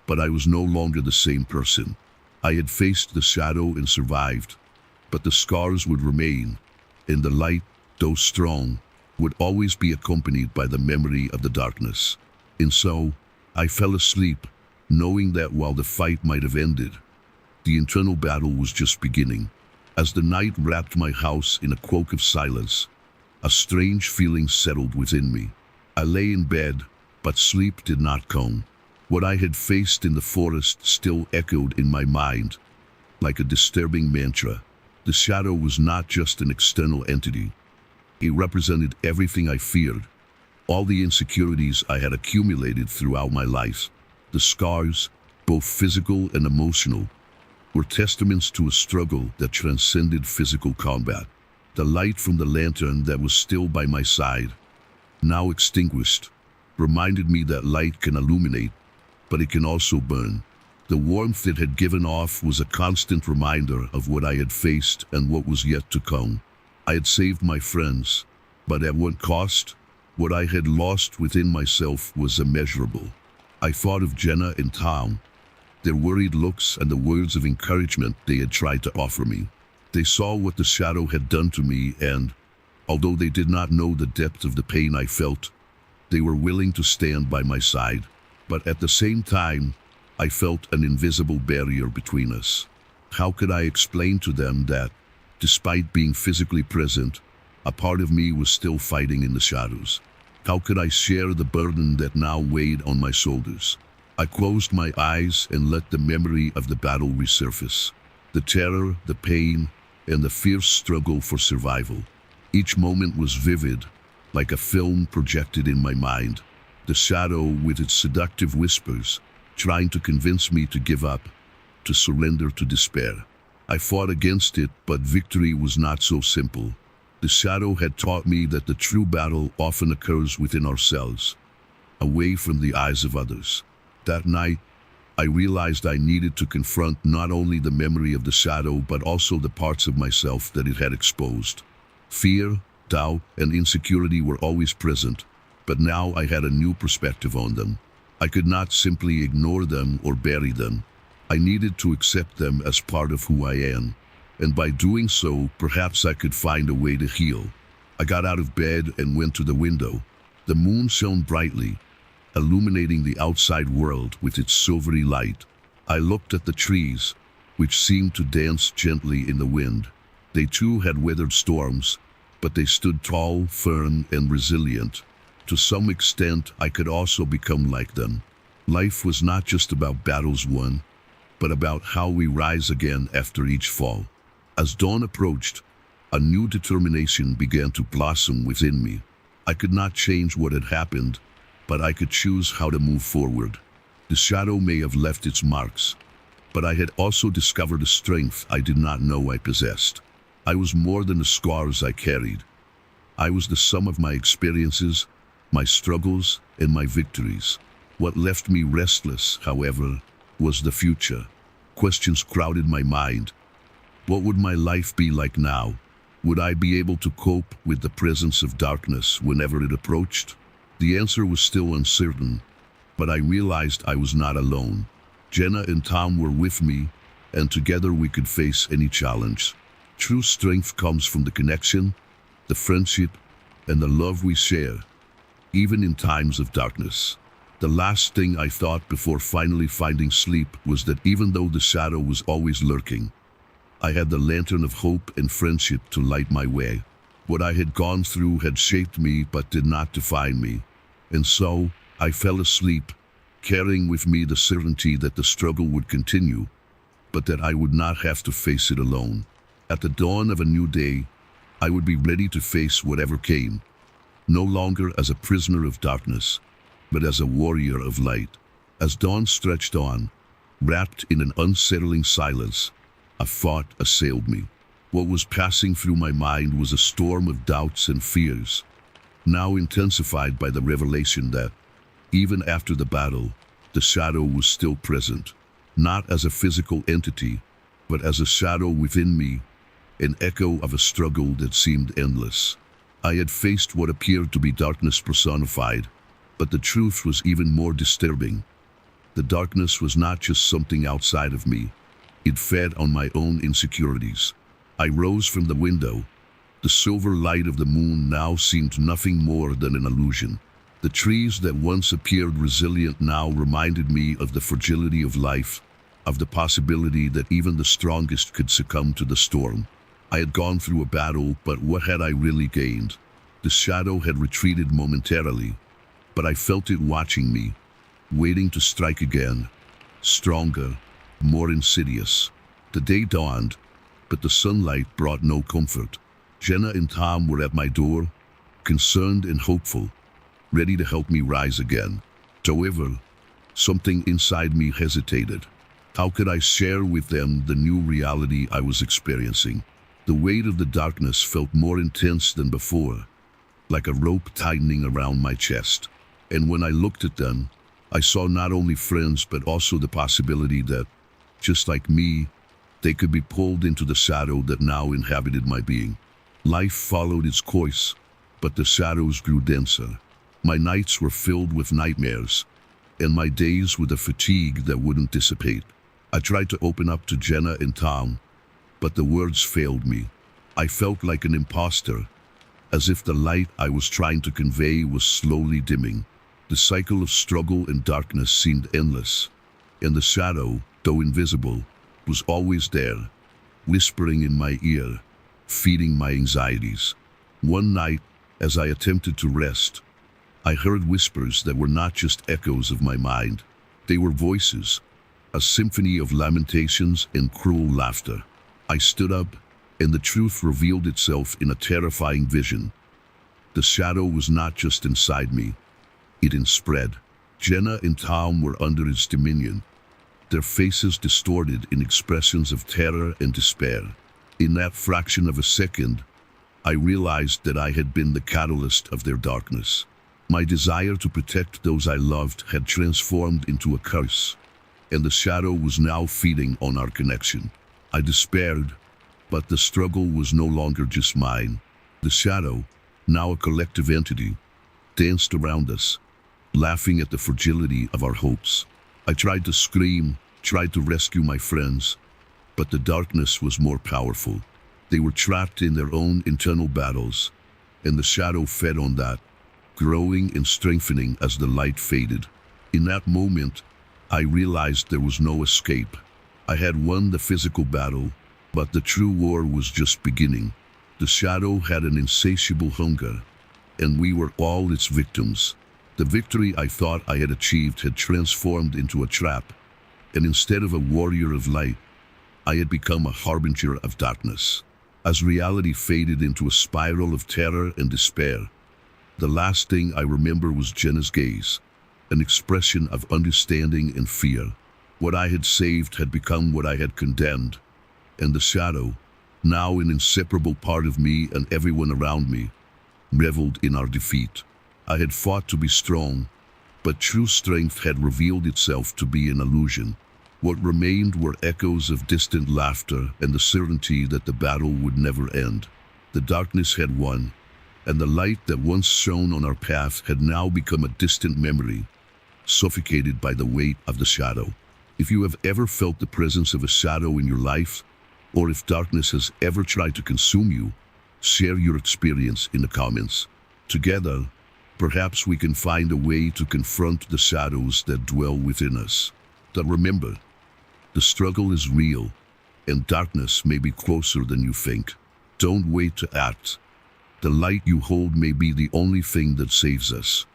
but I was no longer the same person. I had faced the shadow and survived, but the scars would remain, and the light, though strong, would always be accompanied by the memory of the darkness. And so, I fell asleep, knowing that while the fight might have ended, the internal battle was just beginning. As the night wrapped my house in a cloak of silence, a strange feeling settled within me. I lay in bed, but sleep did not come. What I had faced in the forest still echoed in my mind, like a disturbing mantra. The shadow was not just an external entity. It represented everything I feared, all the insecurities I had accumulated throughout my life. The scars, both physical and emotional, were testaments to a struggle that transcended physical combat. The light from the lantern that was still by my side, now extinguished, reminded me that light can illuminate, but it can also burn. The warmth it had given off was a constant reminder of what I had faced and what was yet to come. I had saved my friends, but at what cost? What I had lost within myself was immeasurable. I thought of Jenna and Tom, their worried looks and the words of encouragement they had tried to offer me. They saw what the shadow had done to me, and, although they did not know the depth of the pain I felt, they were willing to stand by my side. But at the same time, I felt an invisible barrier between us. How could I explain to them that, despite being physically present, a part of me was still fighting in the shadows? How could I share the burden that now weighed on my shoulders? I closed my eyes and let the memory of the battle resurface. The terror, the pain, and the fierce struggle for survival. Each moment was vivid, like a film projected in my mind. The shadow, with its seductive whispers, trying to convince me to give up, to surrender to despair. I fought against it, but victory was not so simple. The shadow had taught me that the true battle often occurs within ourselves, away from the eyes of others. That night, I realized I needed to confront not only the memory of the shadow but also the parts of myself that it had exposed. Fear, doubt, and insecurity were always present, but now I had a new perspective on them. I could not simply ignore them or bury them. I needed to accept them as part of who I am, and by doing so, perhaps I could find a way to heal. I got out of bed and went to the window. The moon shone brightly, illuminating the outside world with its silvery light. I looked at the trees, which seemed to dance gently in the wind. They too had weathered storms, but they stood tall, firm, and resilient. To some extent, I could also become like them. Life was not just about battles won, but about how we rise again after each fall. As dawn approached, a new determination began to blossom within me. I could not change what had happened, but I could choose how to move forward. The shadow may have left its marks, but I had also discovered a strength I did not know I possessed. I was more than the scars I carried. I was the sum of my experiences, my struggles, and my victories. What left me restless, however, was the future. Questions crowded my mind. What would my life be like now? Would I be able to cope with the presence of darkness whenever it approached? The answer was still uncertain, but I realized I was not alone. Jenna and Tom were with me, and together we could face any challenge. True strength comes from the connection, the friendship, and the love we share, even in times of darkness. The last thing I thought before finally finding sleep was that even though the shadow was always lurking, I had the lantern of hope and friendship to light my way. What I had gone through had shaped me but did not define me. And so, I fell asleep, carrying with me the certainty that the struggle would continue, but that I would not have to face it alone. At the dawn of a new day, I would be ready to face whatever came, no longer as a prisoner of darkness, but as a warrior of light. As dawn stretched on, wrapped in an unsettling silence, a thought assailed me. What was passing through my mind was a storm of doubts and fears, now intensified by the revelation that, even after the battle, the shadow was still present, not as a physical entity, but as a shadow within me, an echo of a struggle that seemed endless. I had faced what appeared to be darkness personified, but the truth was even more disturbing. The darkness was not just something outside of me. It fed on my own insecurities. I rose from the window. The silver light of the moon now seemed nothing more than an illusion. The trees that once appeared resilient now reminded me of the fragility of life, of the possibility that even the strongest could succumb to the storm. I had gone through a battle, but what had I really gained? The shadow had retreated momentarily, but I felt it watching me, waiting to strike again, stronger, more insidious. The day dawned, but the sunlight brought no comfort. Jenna and Tom were at my door, concerned and hopeful, ready to help me rise again. However, something inside me hesitated. How could I share with them the new reality I was experiencing? The weight of the darkness felt more intense than before, like a rope tightening around my chest. And when I looked at them, I saw not only friends but also the possibility that, just like me, they could be pulled into the shadow that now inhabited my being. Life followed its course, but the shadows grew denser. My nights were filled with nightmares, and my days with a fatigue that wouldn't dissipate. I tried to open up to Jenna and Tom, but the words failed me. I felt like an imposter, as if the light I was trying to convey was slowly dimming. The cycle of struggle and darkness seemed endless, and the shadow, though invisible, was always there, whispering in my ear, feeding my anxieties. One night, as I attempted to rest, I heard whispers that were not just echoes of my mind. They were voices, a symphony of lamentations and cruel laughter. I stood up, and the truth revealed itself in a terrifying vision. The shadow was not just inside me, it inspread. Jenna and Tom were under its dominion, their faces distorted in expressions of terror and despair. In that fraction of a second, I realized that I had been the catalyst of their darkness. My desire to protect those I loved had transformed into a curse, and the shadow was now feeding on our connection. I despaired, but the struggle was no longer just mine. The shadow, now a collective entity, danced around us, laughing at the fragility of our hopes. I tried to scream, tried to rescue my friends, but the darkness was more powerful. They were trapped in their own internal battles, and the shadow fed on that, growing and strengthening as the light faded. In that moment, I realized there was no escape. I had won the physical battle, but the true war was just beginning. The shadow had an insatiable hunger, and we were all its victims. The victory I thought I had achieved had transformed into a trap, and instead of a warrior of light, I had become a harbinger of darkness. As reality faded into a spiral of terror and despair, the last thing I remember was Jenna's gaze, an expression of understanding and fear. What I had saved had become what I had condemned, and the shadow, now an inseparable part of me and everyone around me, reveled in our defeat. I had fought to be strong, but true strength had revealed itself to be an illusion. What remained were echoes of distant laughter and the certainty that the battle would never end. The darkness had won, and the light that once shone on our path had now become a distant memory, suffocated by the weight of the shadow. If you have ever felt the presence of a shadow in your life, or if darkness has ever tried to consume you, share your experience in the comments. Together, perhaps we can find a way to confront the shadows that dwell within us. But remember, the struggle is real, and darkness may be closer than you think. Don't wait to act. The light you hold may be the only thing that saves us.